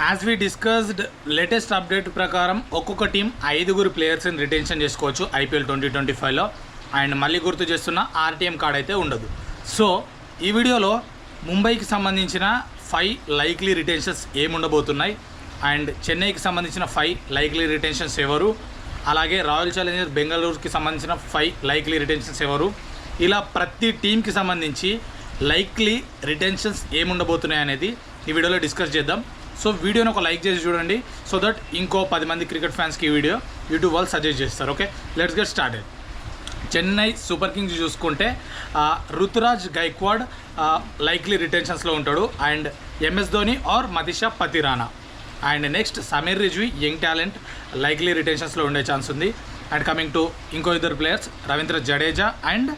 As we discussed latest update ప్రకారం ఒక్కొక్క team 5 ప్లేయర్స్ని రిటెన్షన్ చేసుకోవచ్చు ఐపీఎల్ 2025లో. అండ్ మళ్ళీ గుర్తు చేస్తున్న ఆర్టీఎం కార్డ్ అయితే ఉండదు. సో ఈ వీడియోలో ముంబైకి సంబంధించిన 5 లైక్లీ రిటెన్షన్స్ ఏముండబోతున్నాయి, అండ్ చెన్నైకి సంబంధించిన 5 లైక్లీ రిటెన్షన్స్ ఎవరు, అలాగే రాయల్ ఛాలెంజర్స్ బెంగళూరుకి సంబంధించిన 5 లైక్లీ రిటెన్షన్స్ ఎవరు, ఇలా ప్రతి టీంకి సంబంధించి లైక్లీ రిటెన్షన్స్ ఏముండబోతున్నాయి అనేది ఈ వీడియోలో డిస్కస్ చేద్దాం. సో వీడియోని ఒక లైక్ చేసి చూడండి, సో దట్ ఇంకో 10 మంది క్రికెట్ ఫ్యాన్స్కి ఈ వీడియో యూట్యూబ్ వాళ్ళు సజెస్ట్ చేస్తారు. Okay, let's get started. Chennai Super Kings చూసుకుంటే రుతురాజ్ గైక్వాడ్ లైక్లీ రిటెన్షన్స్లో ఉంటాడు, and MS Dhoni or Matheesha Pathirana. And next Sameer Rizvi young talent likely రిటెన్షన్స్లో ఉండే ఛాన్స్ ఉంది. అండ్ కమింగ్ టు ఇంకో 2 ప్లేయర్స్ రవీంద్ర జడేజా అండ్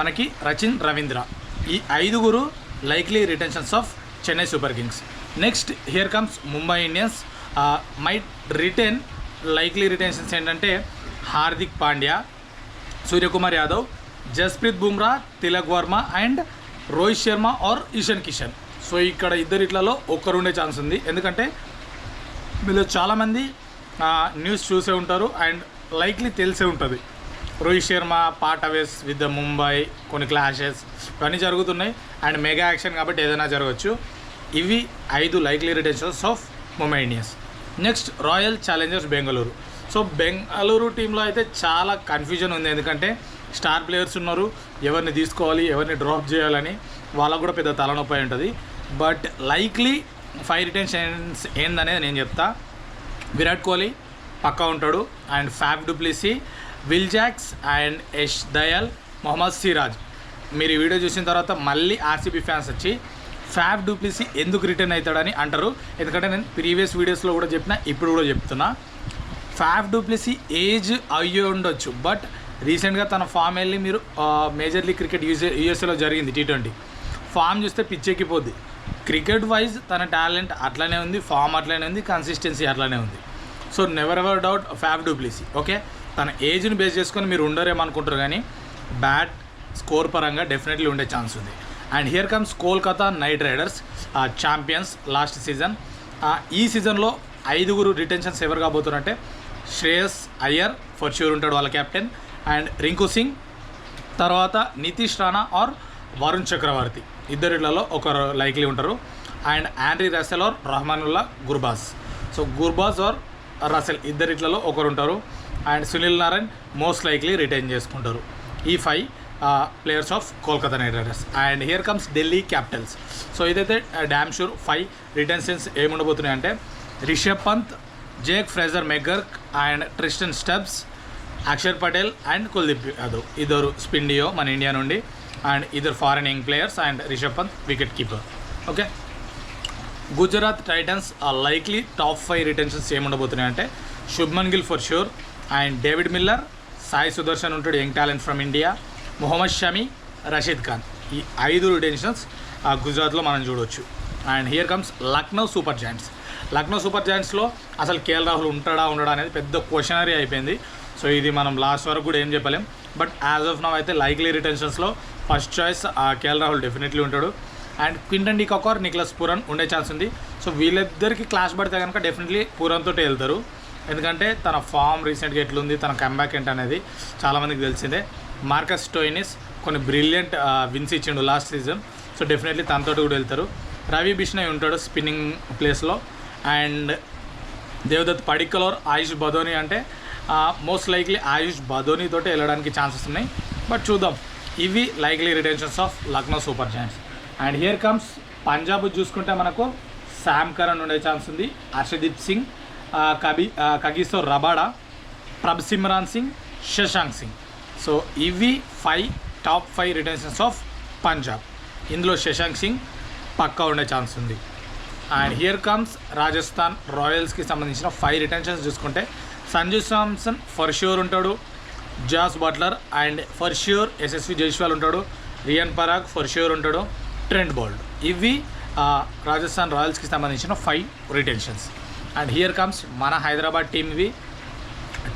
మనకి రచిన్ రవీంద్ర. ఈ 5 likely retentions of Chennai Super Kings. Next here comes Mumbai Indians. Might retain likely retentions ఏంటంటే Hardik Pandya, Suryakumar Yadav, Jasprit Bumrah, Tilak Varma and Rohit Sharma or Ishan Kishan. So ఇక్కడ ఇద్దరిట్లలో ఒక్కరుండే ఛాన్స్ ఉంది, ఎందుకంటే వీళ్ళు చాలామంది న్యూస్ చూసే ఉంటారు అండ్ లైక్లీ తెలిసే ఉంటుంది. Rohit Sharma part ways with the Mumbai, కొన్ని క్లాషెస్ ఇవన్నీ జరుగుతున్నాయి అండ్ మెగా యాక్షన్ కాబట్టి ఏదైనా జరగవచ్చు. ఇవి 5 likely retentions of Mumbai Indians. Next royal Challengers Bengaluru. So Bengaluru టీంలో అయితే చాలా కన్ఫ్యూజన్ ఉంది, ఎందుకంటే స్టార్ ప్లేయర్స్ ఉన్నారు, ఎవరిని తీసుకోవాలి ఎవరిని డ్రాప్ చేయాలని వాళ్ళకు కూడా పెద్ద తలనొప్పి ఉంటుంది. బట్ లైక్లీ 5 రిటెన్షన్స్ ఏందనేది నేను చెప్తా. విరాట్ కోహ్లీ పక్కా ఉంటాడు, and Faf du Plessis, Will Jacks and Yash Dayal, Mohammed Siraj. మీరు ఈ వీడియో చూసిన తర్వాత మళ్ళీ ఆర్సీబీ ఫ్యాన్స్ వచ్చి ఫ్యాఫ్ డూప్లెసీ ఎందుకు రిటర్న్ అవుతాడని అంటారు, ఎందుకంటే నేను ప్రీవియస్ వీడియోస్లో కూడా చెప్పిన, ఇప్పుడు కూడా చెప్తున్నా. ఫ్యాఫ్ డూప్లెసీ ఏజ్ అయ్యి ఉండొచ్చు, బట్ రీసెంట్గా తన ఫామ్ వెళ్ళి మీరు మేజర్ లీగ్ క్రికెట్ యూఎస్ఏలో జరిగింది T20 ఫామ్ చూస్తే పిచ్చెక్కిపోద్ది. క్రికెట్ వైజ్ తన టాలెంట్ అట్లనే ఉంది, ఫామ్ అట్లనే ఉంది, కన్సిస్టెన్సీ అట్లనే ఉంది. So never ever doubt ఫ్యాఫ్ du Plessis. Okay, తన ఏజ్ని బేస్ చేసుకొని మీరు ఉండరేమనుకుంటారు, కానీ బ్యాట్ స్కోర్ పరంగా డెఫినెట్లీ ఉండే ఛాన్స్ ఉంది. And here comes Kolkata Knight riders, champions last season. ఈ సీజన్లో 5 రిటెన్షన్స్ ఎవరు కాబోతున్నారంటే శ్రేయస్ అయ్యర్ ఫర్ ష్యూర్ ఉంటాడు వాళ్ళ కెప్టెన్, అండ్ రింకు సింగ్, తర్వాత నితీష్ రాణా ఆర్ వరుణ్ చక్రవర్తి. ఇద్దరిళ్లలో ఒకరు లైక్లీ ఉంటారు. And Andre Russell or Rahmanullah Gurbaz. So Gurbaz or Russell ఇద్దరిట్లలో ఒకరు ఉంటారు. And Sunil Narine most likely retain చేసుకుంటారు. ఈ 5 players of Kolkata Knight Riders. And here comes Delhi Capitals. So ఇదైతే డ్యామ్ షూర్ 5 రిటెన్షన్స్ ఏముండబోతున్నాయి అంటే Rishabh Pant, Jake Fraser McGurk and Tristan Stubbs, Axar Patel and Kuldeep Yadav. ఇద్దరు spin duo మన ఇండియా నుండి, అండ్ ఇద్దరు foreign young players, and Rishabh Pant wicket keeper. Okay, Gujarat Titans likely top 5 retentions ఏముండబోతున్నాయి అంటే Shubman Gill for sure, and David Miller, Sai Sudharsan ఉంటాడు young talent from India, Mohammed Shami, Rashid Khan. ఈ 5 retentions గుజరాత్లో మనం చూడవచ్చు. And here comes Lucknow Super Giants. Lucknow Super జాయింట్స్లో అసలు కేఎల్ రాహుల్ ఉండడా అనేది పెద్ద క్వశ్చనరీ అయిపోయింది. సో ఇది మనం లాస్ట్ వరకు కూడా ఏం చెప్పలేం, బట్ యాజ్ ఆఫ్ నౌ అయితే లైక్లీ రిటెన్షన్స్లో first choice KL Rahul definitely ఉంటాడు. And Quinton de Kock or Nicholas Pooran ఉండే ఛాన్స్ ఉంది. సో వీళ్ళిద్దరికి క్లాష్ పడితే కనుక డెఫినెట్లీ పూరన్తో వెళ్తారు, ఎందుకంటే తన ఫామ్ రీసెంట్గా ఎట్లుంది, తన కంబ్యాక్ ఏంటనేది చాలామందికి తెలిసిందే. మార్కస్ స్టోయినిస్ కొన్ని బ్రిలియంట్ విన్స్ ఇచ్చిండు లాస్ట్ సీజన్, సో డెఫినెట్లీ తనతో కూడా వెళ్తారు. రవి బిష్ణయ్ ఉంటాడు స్పిన్నింగ్ ప్లేస్లో. అండ్ దేవదత్ పడిక్కల్ ఆయుష్ బదోని అంటే మోస్ట్ లైక్లీ ఆయుష్ బదోనితో వెళ్ళడానికి ఛాన్సెస్ ఉన్నాయి, బట్ చూద్దాం. ఇవి likely retentions of Lucknow Super Giants. And here comes Punjab చూసుకుంటే మనకు శామ్ కరణ్ ఉండే ఛాన్స్ ఉంది, Harshdeep Singh, Kagiso Rabada, Prabhsimran Singh, Shashank Singh. So ఇవి 5 టాప్ 5 రిటెన్షన్స్ ఆఫ్ పంజాబ్. ఇందులో శశాంక్ సింగ్ పక్కా ఉండే ఛాన్స్ ఉంది. అండ్ హియర్ కమ్స్ రాజస్థాన్ రాయల్స్కి సంబంధించిన 5 రిటెన్షన్స్ చూసుకుంటే సంజు శాంసన్ ఫర్ ష్యూర్ ఉంటాడు, Jos Buttler and for sure Yashasvi Jaiswal ఉంటాడు, రియాన్ పరాగ్ ఫర్ ష్యూర్ ఉంటాడు, ట్రెంట్ బోల్ట్. ఇవి రాజస్థాన్ రాయల్స్కి సంబంధించిన 5 రిటెన్షన్స్. అండ్ హియర్ కమ్స్ మన హైదరాబాద్ టీమ్. ఇవి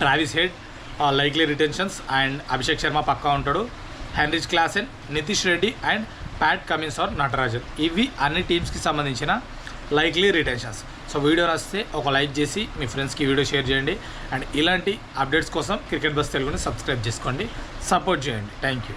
Travis Head likely retentions, and Abhishek Sharma పక్కా ఉంటాడు, Heinrich Klaasen, Nitish Reddy and Pat Cummins or Natarajan. ఇవి అన్ని టీమ్స్కి సంబంధించిన లైక్లీ రిటెన్షన్స్. సో వీడియో నచ్చితే ఒక లైక్ చేసి మీ ఫ్రెండ్స్కి వీడియో షేర్ చేయండి. అండ్ ఇలాంటి అప్డేట్స్ కోసం క్రికెట్ బస్ తెలుగుని సబ్స్క్రైబ్ చేసుకోండి, సపోర్ట్ చేయండి. Thank you.